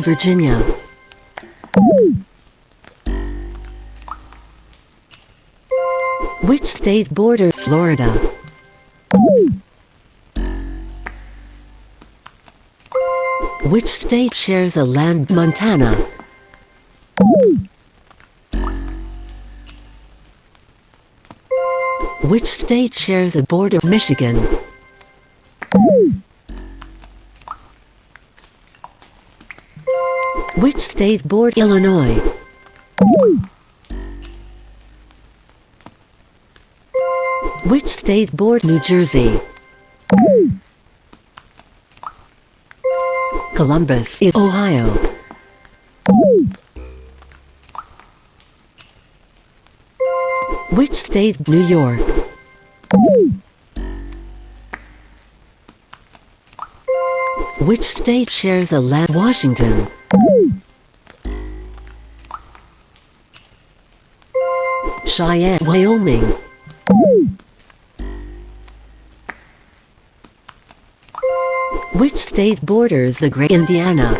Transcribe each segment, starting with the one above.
Virginia. Which state borders Florida? Which state shares a land Montana? Which state shares a border Michigan? Which state borders Illinois? Which state borders New Jersey? Columbus is Ohio. Which state New York? Which state shares a land Washington? Cheyenne, Wyoming. Which state borders the Great Indiana?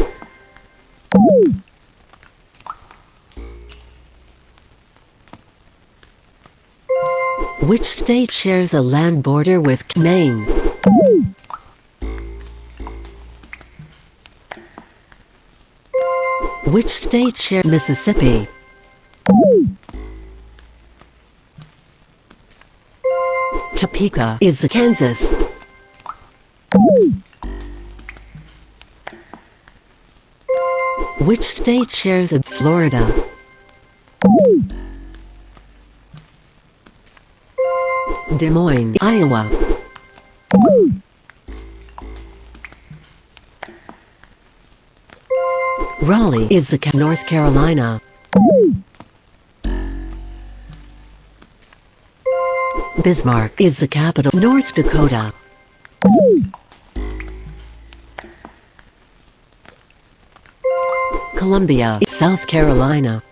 Which state shares a land border with Maine? Which state shares Mississippi? Topeka is Kansas. Which state shares a Florida? Des Moines, Iowa. Raleigh is North Carolina. Bismarck is the capital, North Dakota. Columbia, South Carolina.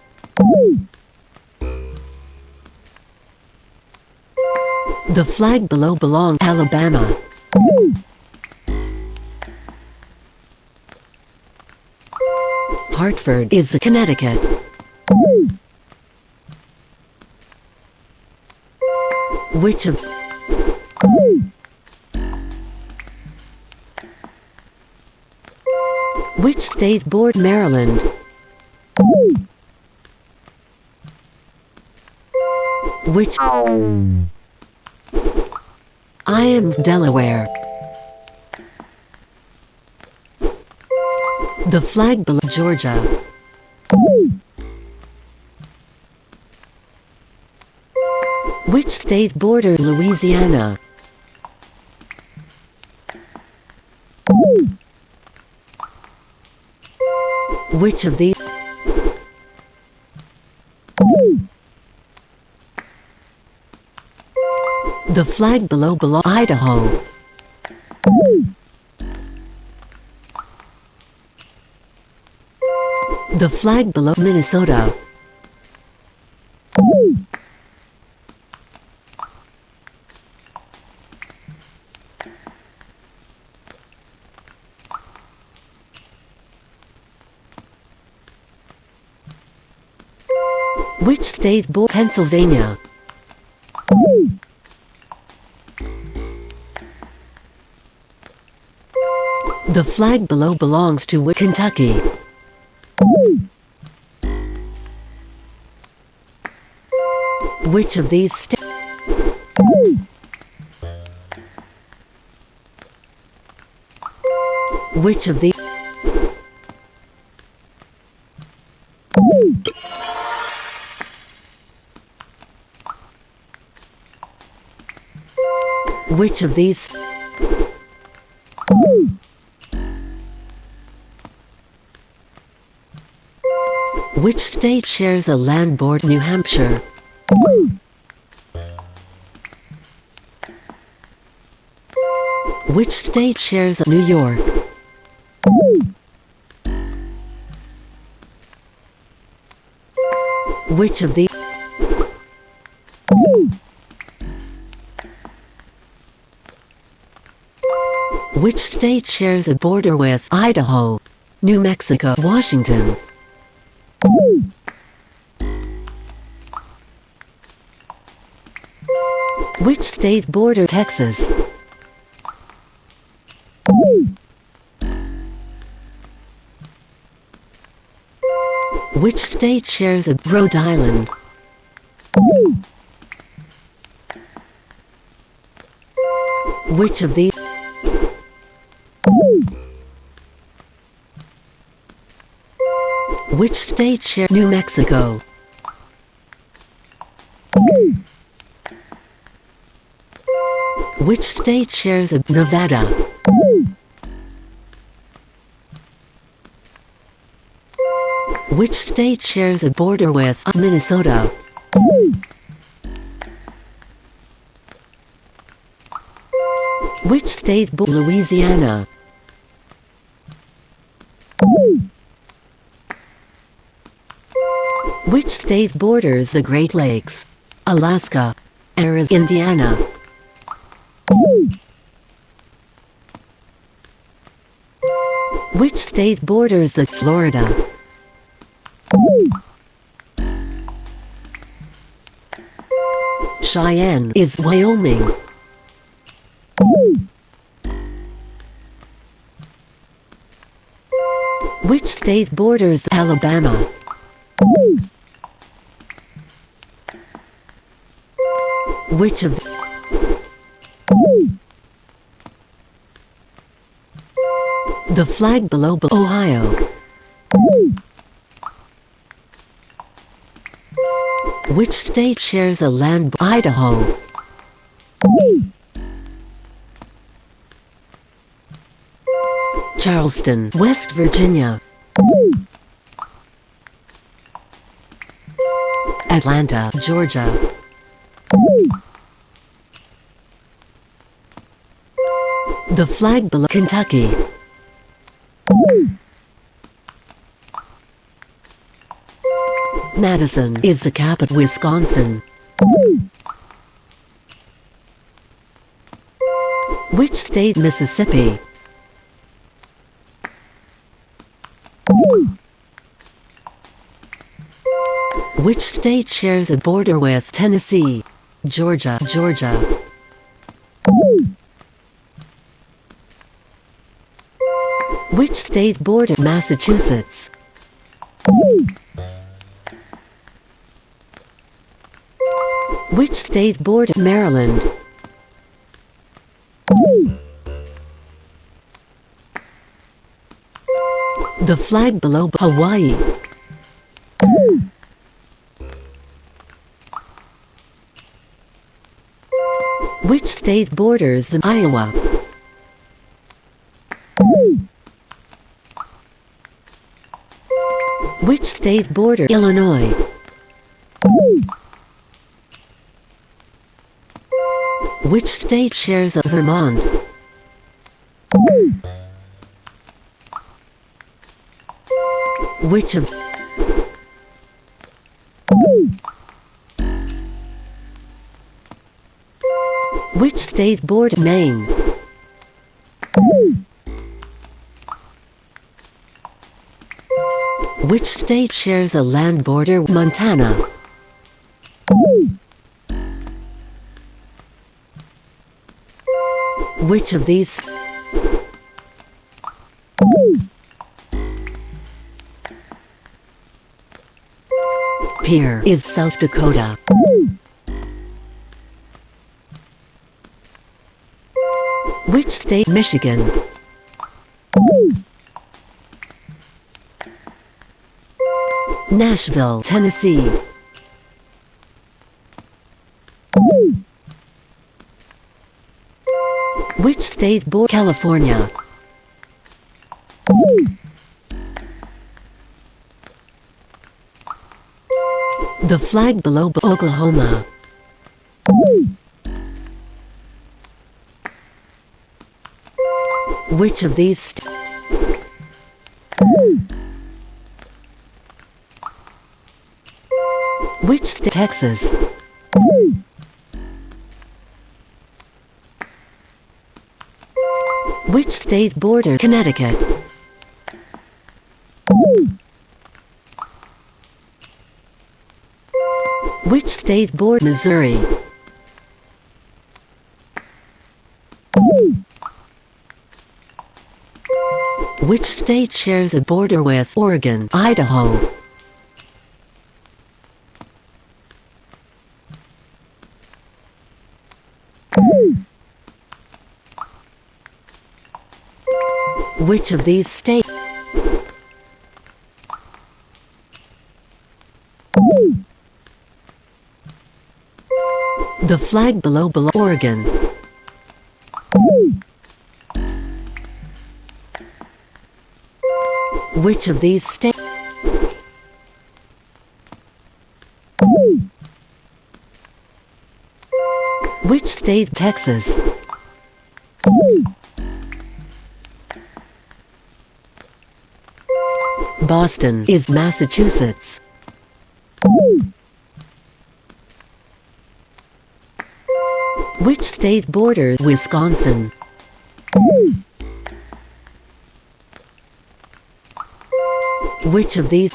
The flag below belongs Alabama. Hartford is Connecticut. Which of Which state borders Maryland? Which I am Delaware. The flag below Georgia. Which state borders Louisiana? Which of these? The flag below belongs Idaho. The flag below Minnesota. Which state borders Pennsylvania? The flag below belongs to Kentucky. Which of these states? Which of these? Which of these? Which state shares a land border New Hampshire? Which state shares New York? Which of these? Which state shares a border with Idaho? New Mexico, Washington. Which state borders Texas? Which state shares a Rhode Island? Which of these? Which state shares New Mexico? Which state shares a Nevada? Which state shares a border with Minnesota? Which state borders Louisiana? Which state borders the Great Lakes? Alaska, Arizona, Indiana. Which state borders the Florida? Cheyenne is Wyoming. Which state borders Alabama? Which of the flag below Ohio? Which state shares a land? Idaho. Charleston, West Virginia. Atlanta, Georgia. The flag below Kentucky. Madison is the capital. Wisconsin. Which state? Mississippi. Which state shares a border with Tennessee? Georgia, Georgia. Which state borders Massachusetts? Which state borders Maryland? The flag below Hawaii. Which state borders Iowa? Which state borders Illinois? Which state shares a Vermont? Which of which state borders Maine? Which state shares a land border? Montana. Which of these? Pierre is South Dakota. Which state? Michigan. Nashville, Tennessee. Which state borders California? The flag below Oklahoma. Which of these which state? Texas. Which state borders Connecticut? Which state borders Missouri? Which state shares a border with Oregon, Idaho? Which of these states? The flag below Oregon. Which of these states? Which state? Texas. Boston is Massachusetts. Which state borders Wisconsin? Which of these?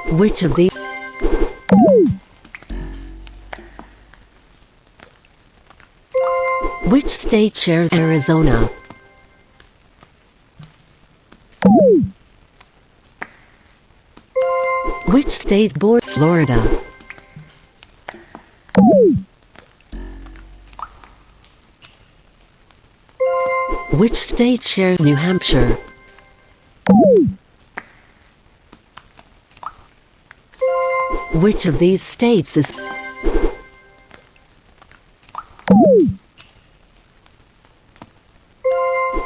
Which of these? Which state shares Arizona? Which state borders Florida? Which state shares New Hampshire? Which of these states is?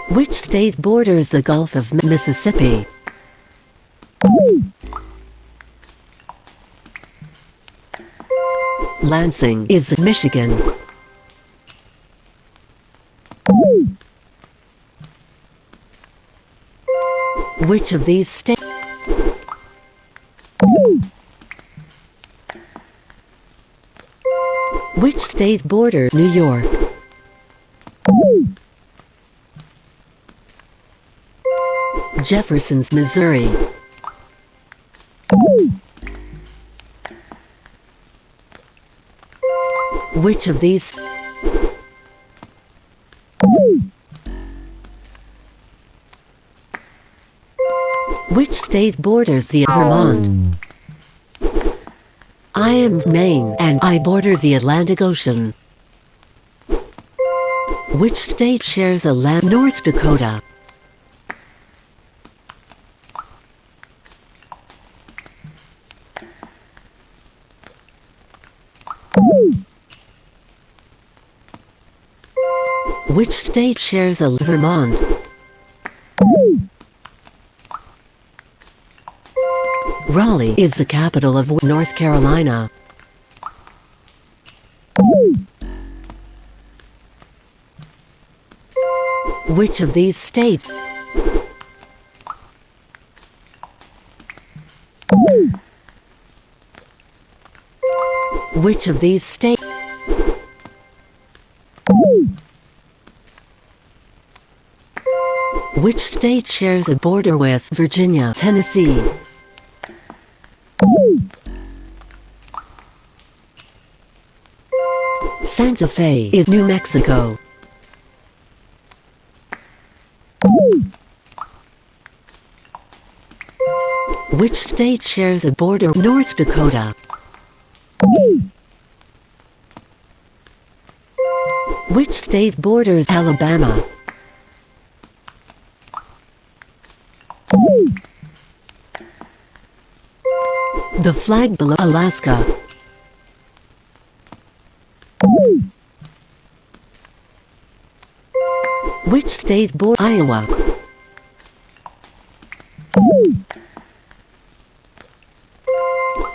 Which state borders the Gulf of Mississippi? Lansing is Michigan. Which of these states? Which state borders New York? Jefferson's Missouri. Which of these? Which state borders the Vermont? I am Maine and I border the Atlantic Ocean. Which state shares a land? North Dakota. Which state shares a Vermont? Raleigh is the capital of North Carolina. Which of these states? Which of these states? Which state shares a border with Virginia, Tennessee? Santa Fe is New Mexico. Which state shares a border with North Dakota? Which state borders Alabama? The flag below Alaska. Which state borders Iowa?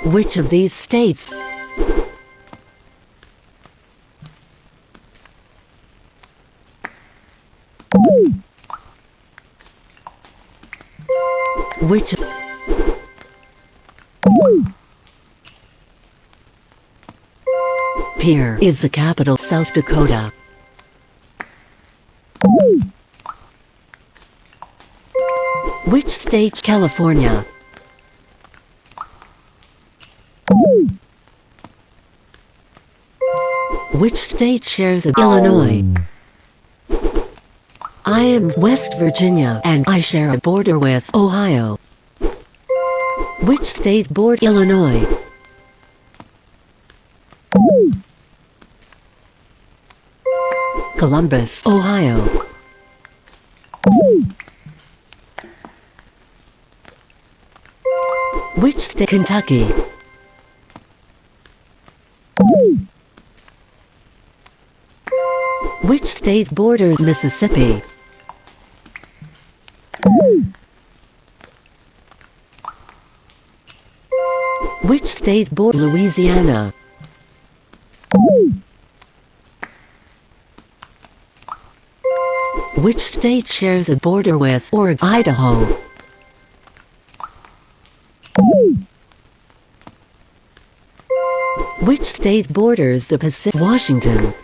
Which of these states? Which? Pierre is the capital, South Dakota. Which state? California. Which state shares a Illinois? I am West Virginia and I share a border with Ohio. Which state border Illinois? Columbus, Ohio. Which state? Kentucky. Which state borders Mississippi? Which state borders Louisiana? Which state shares a border with Oregon? Idaho. Which state borders the Pacific? Washington.